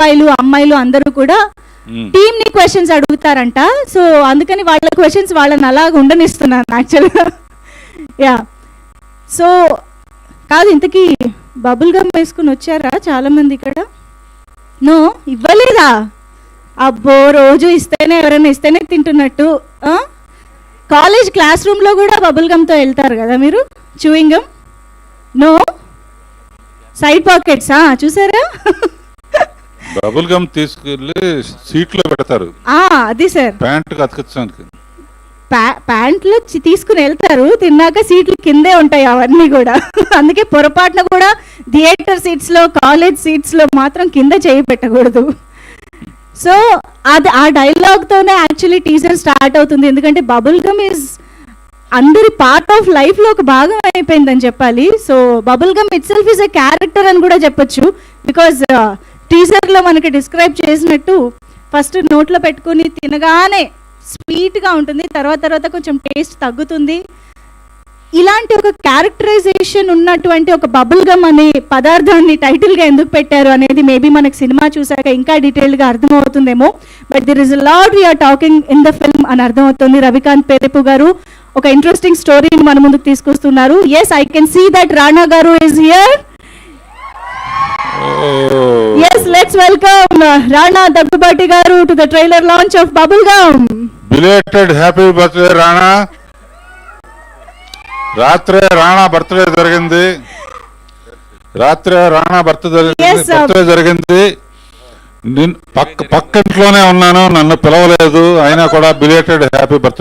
అబ్బాయిలు అమ్మాయిలు అందరూ కూడా టీమ్ ని క్వశ్చన్స్ అడుగుతారంట. సో అందుకని వాళ్ళ క్వశ్చన్స్ వాళ్ళని అలాగ ఉండనిస్తున్నాను యాక్చువల్గా. యా, సో కాదు, ఇంతకీ బబుల్ గమ్ వేసుకుని వచ్చారా చాలా మంది ఇక్కడ? నో, ఇవ్వలేదా? అబ్బో, రోజు ఇస్తేనే, ఎవరైనా ఇస్తేనే తింటున్నట్టు. కాలేజ్ క్లాస్ రూమ్లో కూడా బబుల్ గమ్తో వెళ్తారు కదా మీరు, chewing gum. No, side pockets చూసారా? బబుల్ గమ్ తీసుకెళ్ళి సీట్లో పెడతారు. అది సార్, ప్యాంట్ అతకడానికి ప్యాంట్లో తీసుకుని వెళ్తారు, తిన్నాక సీట్లు కిందే ఉంటాయి అవన్నీ కూడా. అందుకే పొరపాటున కూడా థియేటర్ సీట్స్లో, కాలేజ్ సీట్స్లో మాత్రం కింద చేయి పెట్టకూడదు. సో అది ఆ డైలాగ్తోనే యాక్చువల్లీ టీజర్ స్టార్ట్ అవుతుంది. ఎందుకంటే బబుల్ గమ్ ఈజ్ అందరి పార్ట్ ఆఫ్ లైఫ్లో ఒక భాగం అయిపోయిందని చెప్పాలి. So bubble gum itself is a character అని కూడా చెప్పొచ్చు. బికాజ్ టీజర్లో మనకి డిస్క్రైబ్ చేసినట్టు ఫస్ట్ నోట్లో పెట్టుకుని తినగానే స్వీట్గా ఉంటుంది, తర్వాత కొంచెం టేస్ట్ తగ్గుతుంది. ఇలాంటి ఒక క్యారెక్టరైజేషన్ ఉన్నటువంటి ఒక బబుల్ గమ్ అనే పదార్థాన్ని టైటిల్గా ఎందుకు పెట్టారు అనేది మేబీ మనకు సినిమా చూసాక ఇంకా డీటెయిల్గా అర్థమవుతుందేమో. But there is a lot we are talking in the film అని అర్థమవుతుంది. రవికాంత్ పేరెపు గారు ఒక ఇంట్రెస్టింగ్ స్టోరీని మన ముందుకు తీసుకొస్తున్నారు. Yes, I can see that Rana garu is here. Yes, let's welcome Rana Daggubati garu to the trailer launch of Bubble Gum. Belated happy birthday Rana. రాత్రే Rana birthday జరిగింది. బర్త్డే జరిగింది. పక్కింట్లోనే ఉన్నాను, నన్ను పిలవలేదు, అయినా కూడా బిలేటెడ్ హ్యాపీ బర్త్డే